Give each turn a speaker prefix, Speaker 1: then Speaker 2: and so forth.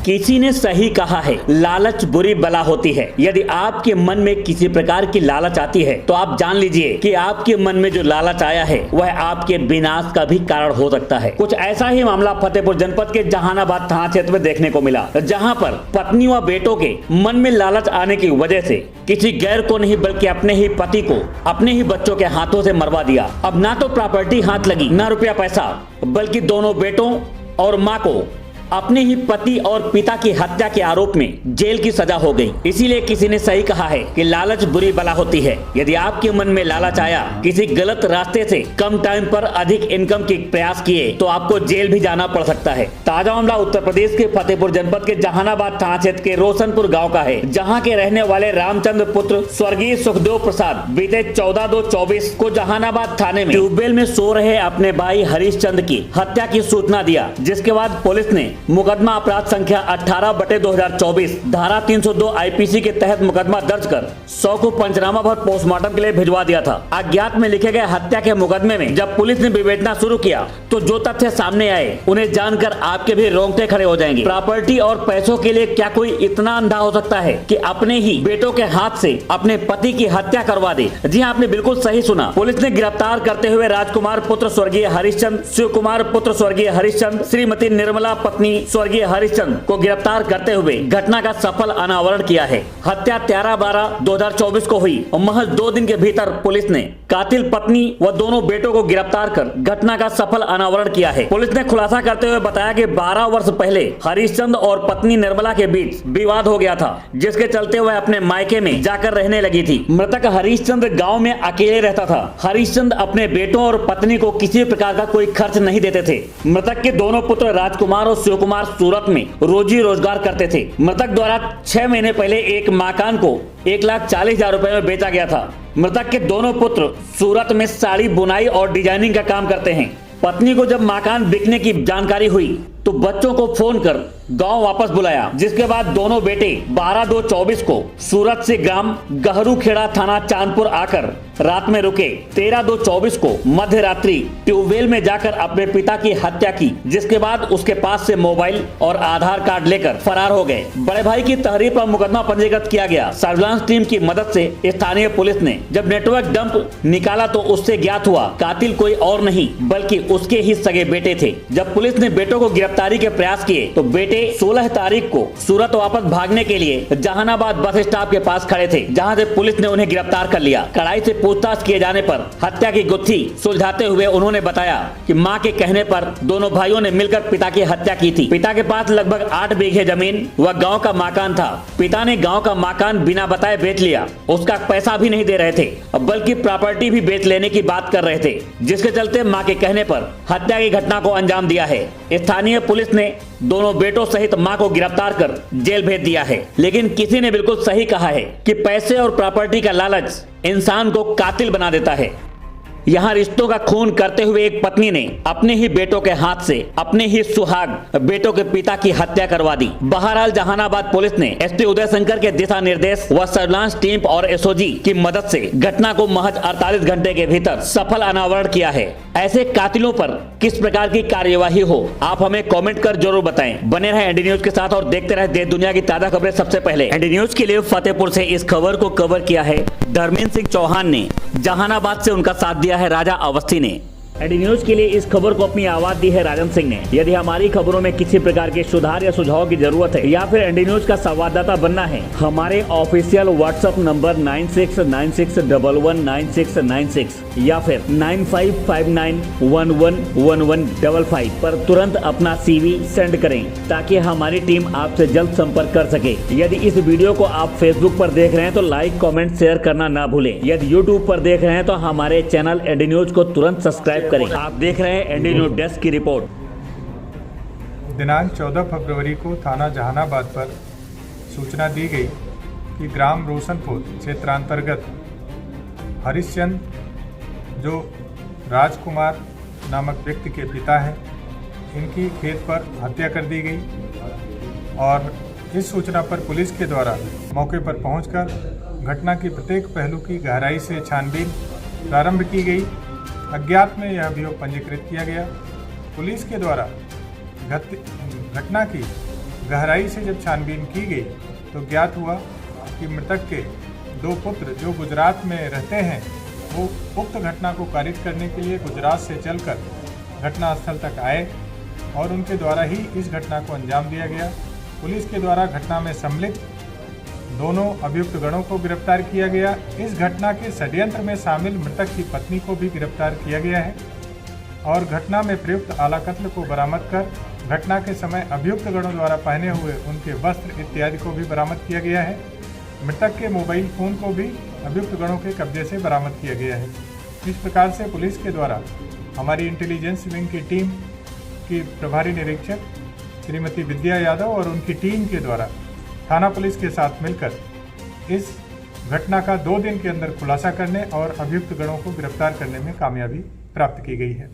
Speaker 1: किसी ने सही कहा है, लालच बुरी बला होती है। यदि आपके मन में किसी प्रकार की लालच आती है तो आप जान लीजिए कि आपके मन में जो लालच आया है वह आपके विनाश का भी कारण हो सकता है। कुछ ऐसा ही मामला फतेहपुर जनपद के जहानाबाद थाना क्षेत्र में देखने को मिला, जहां पर पत्नी व बेटों के मन में लालच आने की वजह से किसी गैर को नहीं बल्कि अपने ही पति को अपने ही बच्चों के हाथों से मरवा दिया। अब ना तो प्रॉपर्टी हाथ लगी, ना रुपया पैसा, बल्कि दोनों बेटों और मां को अपने ही पति और पिता की हत्या के आरोप में जेल की सजा हो गई। इसीलिए किसी ने सही कहा है कि लालच बुरी बला होती है। यदि आपके मन में लालच आया, किसी गलत रास्ते से कम टाइम पर अधिक इनकम के प्रयास किए तो आपको जेल भी जाना पड़ सकता है। ताजा मामला उत्तर प्रदेश के फतेहपुर जनपद के जहानाबाद थाना क्षेत्र के रोशनपुर गाँव का है, जहाँ के रहने वाले रामचंद्र पुत्र स्वर्गीय सुखदेव प्रसाद बीते 14/2/24 को जहानाबाद थाने में ट्यूबवेल में सो रहे अपने भाई हरीशचंद्र की हत्या की सूचना दिया, जिसके बाद पुलिस ने मुकदमा अपराध संख्या 18/2024 धारा 302 आईपीसी के तहत मुकदमा दर्ज कर 100 को पंचनामा भर पोस्टमार्टम के लिए भिजवा दिया था। अज्ञात में लिखे गए हत्या के मुकदमे में जब पुलिस ने विवेचना शुरू किया तो जो तथ्य सामने आए उन्हें जानकर आपके भी रोंगटे खड़े हो जाएंगे। प्रॉपर्टी और पैसों के लिए क्या कोई इतना अंधा हो सकता है कि अपने ही बेटों के हाथ से अपने पति की हत्या करवा दे? जी हाँ, आपने बिल्कुल सही सुना। पुलिस ने गिरफ्तार करते हुए राजकुमार पुत्र स्वर्गीय हरिश्चंद्र, शिव कुमार पुत्र स्वर्गीय हरिश्चंद्र, श्रीमती निर्मला पत्नी स्वर्गीय हरिश्चंद्र को गिरफ्तार करते हुए घटना का सफल अनावरण किया है। हत्या 13/12/2024 को हुई और महज 2 दिन के भीतर पुलिस ने कातिल पत्नी व दोनों बेटों को गिरफ्तार कर घटना का सफल अनावरण किया है। पुलिस ने खुलासा करते हुए बताया कि 12 वर्ष पहले हरिश्चंद्र और पत्नी निर्मला के बीच विवाद हो गया था, जिसके चलते वह अपने मायके में जाकर रहने लगी थी। मृतक हरिश्चंद्र गाँव में अकेले रहता था। हरिश्चंद्र अपने बेटों और पत्नी को किसी प्रकार का कोई खर्च नहीं देते थे। मृतक के दोनों पुत्र राजकुमार और शिव कुमार सूरत में रोजी रोजगार करते थे। मृतक द्वारा 6 महीने पहले एक मकान को 1,40,000 रुपए में बेचा गया था। मृतक के दोनों पुत्र सूरत में साड़ी बुनाई और डिजाइनिंग का काम करते हैं। पत्नी को जब मकान बिकने की जानकारी हुई तो बच्चों को फोन कर गांव वापस बुलाया, जिसके बाद दोनों बेटे 12/2/24 को सूरत से ग्राम गहरूखेड़ा थाना चांदपुर आकर रात में रुके। 13/2/24 को मध्य रात्रि ट्यूबवेल में जाकर अपने पिता की हत्या की, जिसके बाद उसके पास से मोबाइल और आधार कार्ड लेकर फरार हो गए। बड़े भाई की तहरीर पर मुकदमा पंजीकृत किया गया। सर्विलांस टीम की मदद से स्थानीय पुलिस ने जब नेटवर्क डंप निकाला तो उससे ज्ञात हुआ कातिल कोई और नहीं बल्कि उसके ही सगे बेटे थे। जब पुलिस ने बेटों को गिरफ्तारी के प्रयास किए तो बेटे 16 तारीख को सूरत वापस भागने के लिए जहानाबाद बस स्टॉप के पास खड़े थे, जहां से पुलिस ने उन्हें गिरफ्तार कर लिया। कड़ाई से पूछताछ किए जाने पर हत्या की गुत्थी सुलझाते हुए उन्होंने बताया कि मां के कहने पर दोनों भाइयों ने मिलकर पिता की हत्या की थी। पिता के पास लगभग 8 बीघे जमीन व गाँव का मकान था। पिता ने गाँव का मकान बिना बताए बेच लिया। उसका पैसा भी नहीं दे रहे थे, बल्कि प्रॉपर्टी भी बेच लेने की बात कर रहे थे, जिसके चलते मां के कहने पर हत्या की घटना को अंजाम दिया है। स्थानीय पुलिस ने दोनों बेटों सहित मां को गिरफ्तार कर जेल भेज दिया है। लेकिन किसी ने बिल्कुल सही कहा है कि पैसे और प्रॉपर्टी का लालच इंसान को कातिल बना देता है। यहाँ रिश्तों का खून करते हुए एक पत्नी ने अपने ही बेटों के हाथ से अपने ही सुहाग बेटों के पिता की हत्या करवा दी। बहरहाल जहानाबाद पुलिस ने एसपी उदय शंकर के दिशा निर्देश व सर्विलांस टीम और एसओजी की मदद से घटना को महज 48 घंटे के भीतर सफल अनावरण किया है। ऐसे कातिलों पर किस प्रकार की कार्यवाही हो, आप हमें कमेंट कर जरूर बताएं। बने रहें एनडी न्यूज के साथ और देखते रहें देश दुनिया की ताजा खबरें सबसे पहले। एनडी न्यूज के लिए फतेहपुर से इस खबर को कवर किया है धर्मेंद्र सिंह चौहान ने। जहानाबाद से उनका साथ दिया है राजा अवस्थी ने। एनडी न्यूज के लिए इस खबर को अपनी आवाज दी है राजन सिंह ने। यदि हमारी खबरों में किसी प्रकार के सुधार या सुझाव की जरूरत है या फिर एनडी न्यूज का संवाददाता बनना है, हमारे ऑफिशियल व्हाट्सएप नंबर 9696119696 या फिर 9559111155 पर तुरंत अपना CV सेंड करें, ताकि हमारी टीम आपसे जल्द संपर्क कर सके। यदि इस वीडियो को आप फेसबुक पर देख रहे हैं तो लाइक, कमेंट, शेयर करना ना भूलें। यदि यूट्यूब पर देख रहे हैं तो हमारे चैनल एनडी न्यूज को तुरंत सब्सक्राइब करें। आप देख रहे हैं एनडी न्यूज डेस्क की रिपोर्ट।
Speaker 2: दिनांक 14 फरवरी को थाना जहानाबाद पर सूचना दी गई कि ग्राम रोशनपुर क्षेत्रांतर्गत हरिश्चंद्र, जो राजकुमार नामक व्यक्ति के पिता हैं, इनकी खेत पर हत्या कर दी गई और इस सूचना पर पुलिस के द्वारा मौके पर पहुंचकर घटना की प्रत्येक पहलू की गहराई से छानबीन प्रारंभ की गई। अज्ञात में यह अभियोग पंजीकृत किया गया। पुलिस के द्वारा घटना की गहराई से जब छानबीन की गई तो ज्ञात हुआ कि मृतक के 2 पुत्र जो गुजरात में रहते हैं वो उक्त घटना को कारित करने के लिए गुजरात से चलकर घटनास्थल तक आए और उनके द्वारा ही इस घटना को अंजाम दिया गया। पुलिस के द्वारा घटना में सम्मिलित दोनों अभियुक्त गणों को गिरफ्तार किया गया। इस घटना के षड्यंत्र में शामिल मृतक की पत्नी को भी गिरफ्तार किया गया है और घटना में प्रयुक्त आला कत्ल को बरामद कर घटना के समय अभियुक्त गणों द्वारा पहने हुए उनके वस्त्र इत्यादि को भी बरामद किया गया है। मृतक के मोबाइल फ़ोन को भी अभियुक्त गणों के कब्जे से बरामद किया गया है। इस प्रकार से पुलिस के द्वारा हमारी इंटेलिजेंस विंग की टीम की प्रभारी निरीक्षक श्रीमती विद्या यादव और उनकी टीम के द्वारा थाना पुलिस के साथ मिलकर इस घटना का 2 दिन के अंदर खुलासा करने और अभियुक्त गणों को गिरफ्तार करने में कामयाबी प्राप्त की गई है।